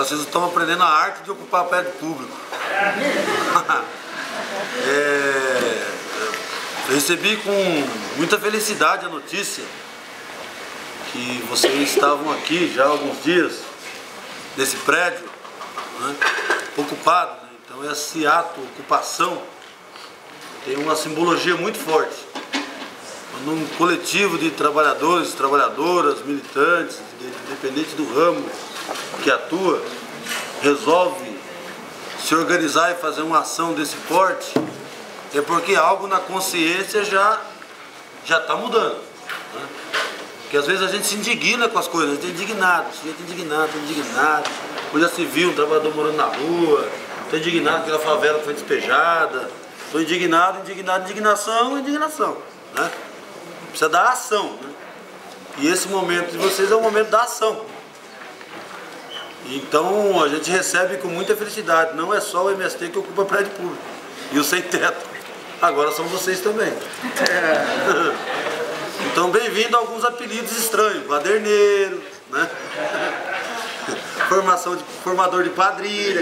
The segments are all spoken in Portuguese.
vocês estão aprendendo a arte de ocupar prédio público. Eu recebi com muita felicidade a notícia que vocês estavam aqui já há alguns dias, nesse prédio, né, ocupado. Né? Então esse ato, ocupação, tem uma simbologia muito forte. Quando um coletivo de trabalhadores, trabalhadoras, militantes, independente do ramo que atua, resolve se organizar e fazer uma ação desse porte, é porque algo na consciência já está mudando. Né? Porque às vezes a gente se indigna com as coisas, a gente é indignado, indignado. Hoje já se viu um trabalhador morando na rua, estou indignado pela favela que foi despejada, estou indignado, indignação. Né? Precisa da ação. Né? E esse momento de vocês é o momento da ação. Então a gente recebe com muita felicidade, não é só o MST que ocupa prédio público e o sem teto, agora são vocês também. Então bem-vindo a alguns apelidos estranhos, baderneiro, né? Formador de quadrilha,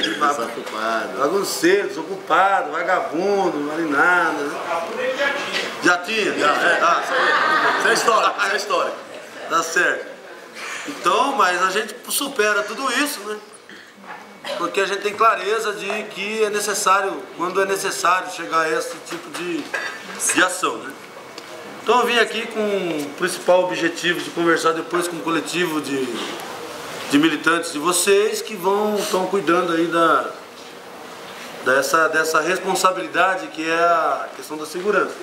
bagunceiro, desocupado, vagabundo, marinado. Né? Já tinha? Isso é história. Tá certo. Então, mas a gente supera tudo isso, né? Porque a gente tem clareza de que é necessário, quando é necessário, chegar a esse tipo de ação, né? Então eu vim aqui com o principal objetivo de conversar depois com um coletivo de militantes de vocês que estão cuidando aí dessa responsabilidade que é a questão da segurança.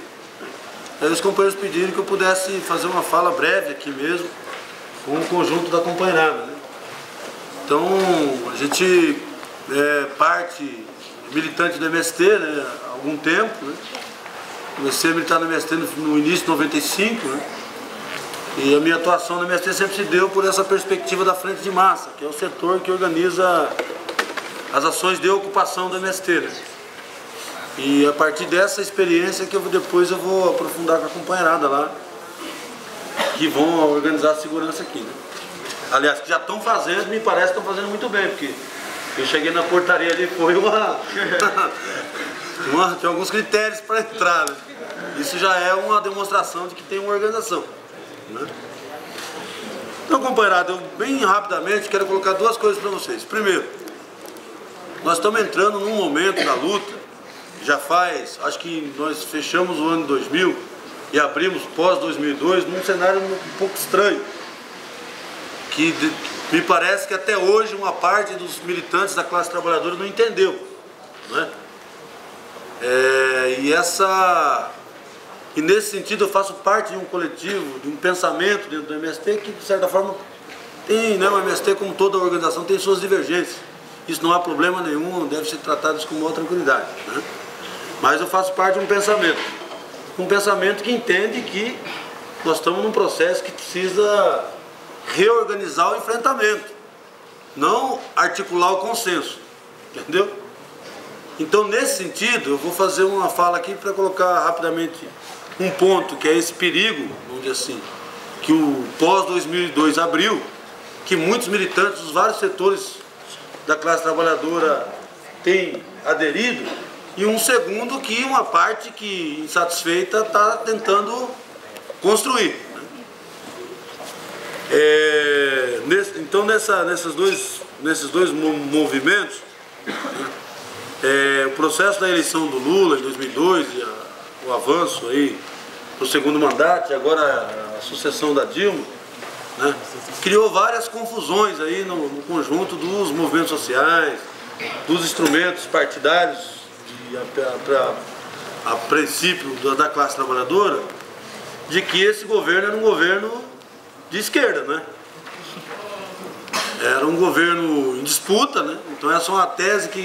Aí os companheiros pediram que eu pudesse fazer uma fala breve aqui mesmo, com o conjunto da companheirada. Né? Então, a gente parte militante do MST, né, há algum tempo. Né? Comecei a militar no MST no início de 95, né? E a minha atuação no MST sempre se deu por essa perspectiva da frente de massa, que é o setor que organiza as ações de ocupação do MST. Né? E a partir dessa experiência que depois eu vou aprofundar com a companheirada lá, que vão organizar a segurança aqui, né? Aliás, que já estão fazendo, me parece que estão fazendo muito bem, porque eu cheguei na portaria ali, foi tinha alguns critérios para entrar, né? Isso já é uma demonstração de que tem uma organização, né? Então, companheirada, eu bem rapidamente quero colocar duas coisas para vocês. Primeiro, nós estamos entrando num momento da luta, já faz, acho que nós fechamos o ano 2000, e abrimos pós-2002 num cenário um pouco estranho, que me parece que até hoje uma parte dos militantes da classe trabalhadora não entendeu. Né? E nesse sentido eu faço parte de um coletivo, de um pensamento dentro do MST que de certa forma tem, né, o MST como toda a organização tem suas divergências. Isso não há problema nenhum, deve ser tratado com maior tranquilidade. Né? Mas eu faço parte de um pensamento que entende que nós estamos num processo que precisa reorganizar o enfrentamento, não articular o consenso, entendeu? Então, nesse sentido, eu vou fazer uma fala aqui para colocar rapidamente um ponto, que é esse perigo, vamos dizer assim, que o pós-2002 abriu, que muitos militantes dos vários setores da classe trabalhadora têm aderido, e um segundo que uma parte que insatisfeita está tentando construir. Então nesses dois movimentos, o processo da eleição do Lula em 2002 e o avanço aí do segundo mandato e agora a sucessão da Dilma, né, criou várias confusões aí no conjunto dos movimentos sociais, dos instrumentos partidários a princípio da classe trabalhadora, de que esse governo era um governo de esquerda, né? Era um governo em disputa, né? Então essa é uma tese que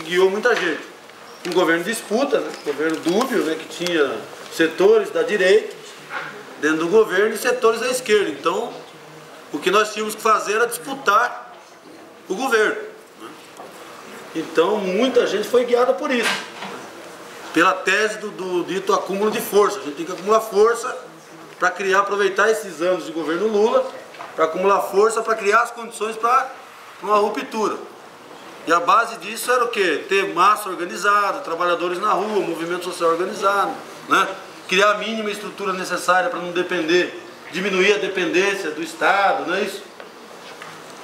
guiou muita gente. Um governo de disputa, né? Um governo dúbio, né? Que tinha setores da direita dentro do governo e setores da esquerda. Então, o que nós tínhamos que fazer era disputar o governo. Então muita gente foi guiada por isso, pela tese do dito acúmulo de força. A gente tem que acumular força para aproveitar esses anos de governo Lula, para acumular força, para criar as condições para para uma ruptura. E a base disso era o quê? Ter massa organizada, trabalhadores na rua, movimento social organizado, né? Criar a mínima estrutura necessária para não depender, diminuir a dependência do Estado, não é isso?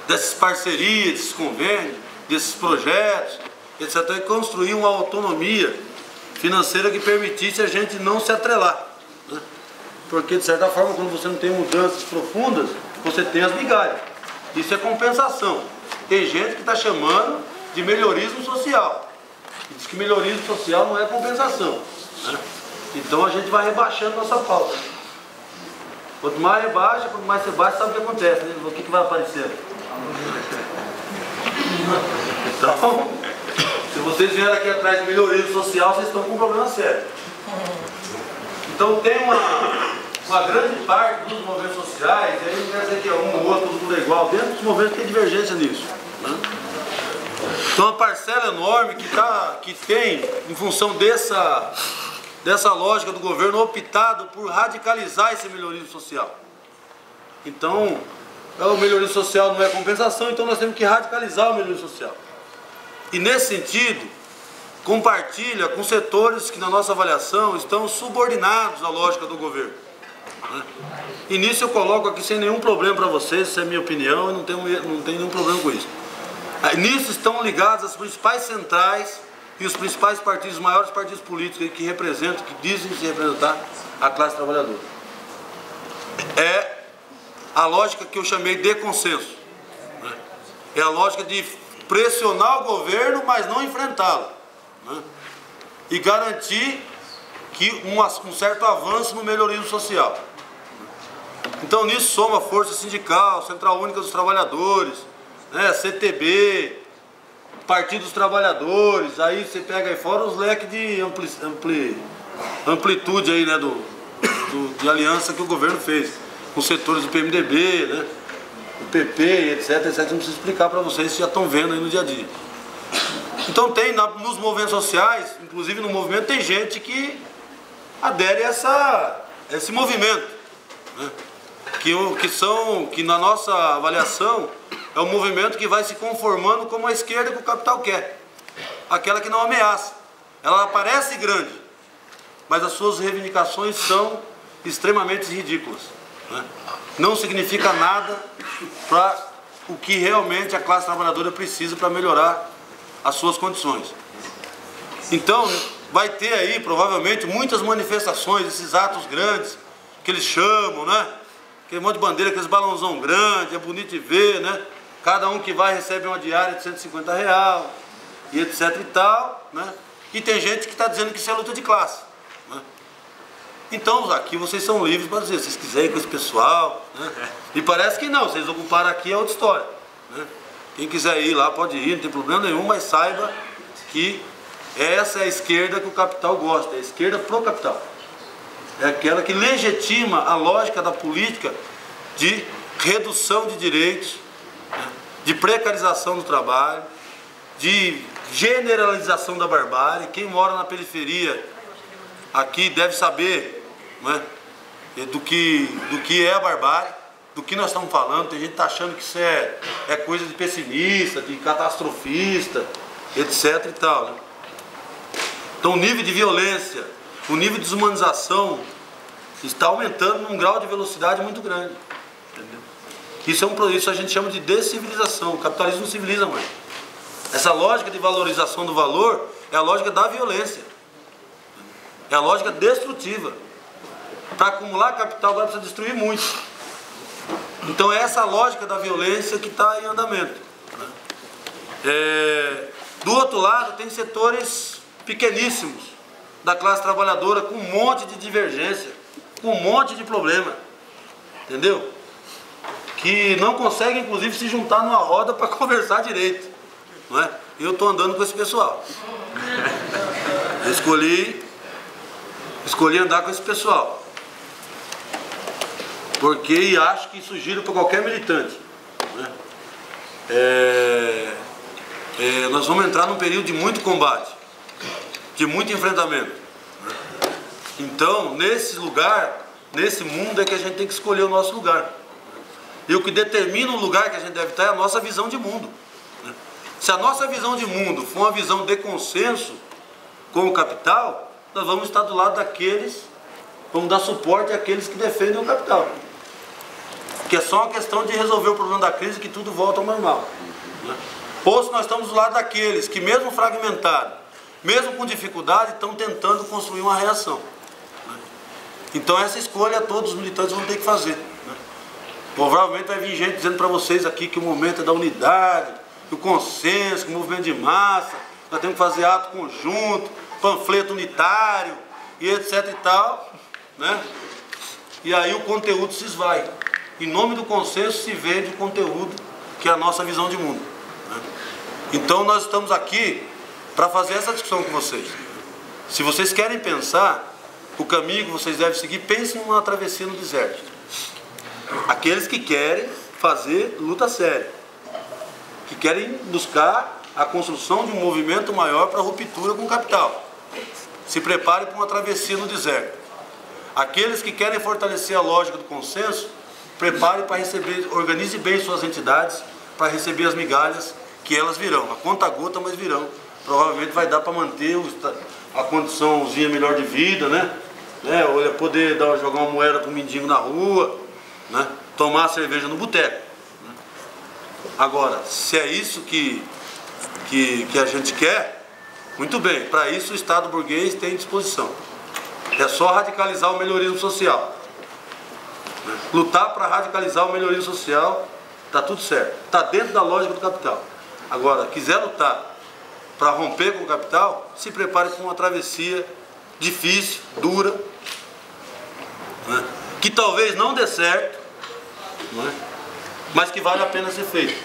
Dessas parcerias, desses convênios, desses projetos, etc. E construir uma autonomia financeira que permitisse a gente não se atrelar, né? Porque, de certa forma, quando você não tem mudanças profundas, você tem as migalhas. Isso é compensação. Tem gente que está chamando de melhorismo social. Diz que melhorismo social não é compensação, né? Então a gente vai rebaixando nossa pauta. Quanto mais rebaixa, quanto mais você baixa, sabe o que acontece, né? O que vai aparecendo. Então, se vocês vierem aqui atrás de melhorismo social, vocês estão com um problema sério. Então tem uma grande parte dos movimentos sociais, e aí não quer dizer que é um ou outro, todo mundo é igual, dentro dos movimentos tem divergência nisso, né? Então uma parcela enorme que tem, em função dessa lógica do governo, optado por radicalizar esse melhorismo social. Então, o melhorismo social não é compensação, então nós temos que radicalizar o melhorismo social. E nesse sentido, compartilha com setores que na nossa avaliação estão subordinados à lógica do governo, né? E nisso eu coloco aqui sem nenhum problema para vocês, essa é a minha opinião, eu não tenho nenhum problema com isso. Nisso estão ligadas as principais centrais e os principais partidos, os maiores partidos políticos que representam, que dizem se representar a classe trabalhadora. É a lógica que eu chamei de consenso, né? É a lógica de pressionar o governo, mas não enfrentá-lo, né? E garantir que um certo avanço no melhorismo social. Então nisso soma a Força Sindical, Central Única dos Trabalhadores, né, CTB, Partido dos Trabalhadores, aí você pega aí fora os leques de amplitude aí, né, de aliança que o governo fez, com setores do PMDB, né, o PP, etc, etc, não preciso explicar para vocês, já estão vendo aí no dia a dia. Então tem nos movimentos sociais, inclusive no movimento, tem gente que adere a esse movimento, né, que na nossa avaliação é um movimento que vai se conformando como a esquerda que o capital quer, aquela que não ameaça. Ela parece grande, mas as suas reivindicações são extremamente ridículas, né? Não significa nada para o que realmente a classe trabalhadora precisa para melhorar as suas condições. Então vai ter aí provavelmente muitas manifestações, esses atos grandes que eles chamam, né? Aquele monte de bandeira, aqueles balãozão grande, é bonito de ver, né? Cada um que vai recebe uma diária de R$150 e etc e tal, né? E tem gente que está dizendo que isso é luta de classe, né? Então aqui vocês são livres para dizer, se vocês quiserem ir com esse pessoal, né? E parece que não, vocês ocuparam aqui é outra história, né? Quem quiser ir lá pode ir, não tem problema nenhum, mas saiba que essa é a esquerda que o capital gosta, é a esquerda pro capital. É aquela que legitima a lógica da política de redução de direitos, né, de precarização do trabalho, de generalização da barbárie. Quem mora na periferia aqui deve saber, né, do que é a barbárie, do que nós estamos falando. Tem gente que está achando que isso é coisa de pessimista, de catastrofista, etc e tal, né? Então o nível de violência, o nível de desumanização está aumentando num grau de velocidade muito grande, entendeu? Isso a gente chama de descivilização. O capitalismo não civiliza mais. Essa lógica de valorização do valor é a lógica da violência, é a lógica destrutiva. Para acumular capital agora precisa destruir muito. Então é essa lógica da violência que está em andamento, né? Do outro lado tem setores pequeníssimos da classe trabalhadora com um monte de divergência, com um monte de problema, entendeu? Que não conseguem inclusive se juntar numa roda para conversar direito, não é? Eu estou andando com esse pessoal. Eu escolhi andar com esse pessoal, porque acho que isso gira para qualquer militante, né? Nós vamos entrar num período de muito combate, de muito enfrentamento. Então, nesse lugar, nesse mundo é que a gente tem que escolher o nosso lugar. E o que determina o lugar que a gente deve estar é a nossa visão de mundo. Se a nossa visão de mundo for uma visão de consenso com o capital, nós vamos estar do lado daqueles, vamos dar suporte àqueles que defendem o capital. Que é só uma questão de resolver o problema da crise, que tudo volta ao normal. Ou se nós estamos do lado daqueles que, mesmo fragmentados, mesmo com dificuldade, estão tentando construir uma reação. Então essa escolha todos os militantes vão ter que fazer. Provavelmente vai vir gente dizendo para vocês aqui que o momento é da unidade, que o consenso, que o movimento de massa, nós temos que fazer ato conjunto, panfleto unitário e etc e tal, né? E aí o conteúdo se esvai. Em nome do consenso se vende o conteúdo, que é a nossa visão de mundo, né? Então nós estamos aqui para fazer essa discussão com vocês. Se vocês querem pensar o caminho que vocês devem seguir, pensem numa travessia no deserto. Aqueles que querem fazer luta séria, que querem buscar a construção de um movimento maior para a ruptura com o capital, se preparem para uma travessia no deserto. Aqueles que querem fortalecer a lógica do consenso, preparem para receber, organize bem suas entidades para receber as migalhas, que elas virão, a conta gota, mas virão. Provavelmente vai dar para manter a condiçãozinha melhor de vida, né? Ou poder jogar uma moeda para um mendigo na rua, né? Tomar cerveja no boteco, né? Agora, se é isso que a gente quer, muito bem, para isso o Estado burguês tem disposição. É só radicalizar o melhorismo social, né? Lutar para radicalizar o melhorismo social, está tudo certo, está dentro da lógica do capital. Agora, quiser lutar para romper com o capital, se prepare para uma travessia difícil, dura, né? Que talvez não dê certo, né? Mas que vale a pena ser feito.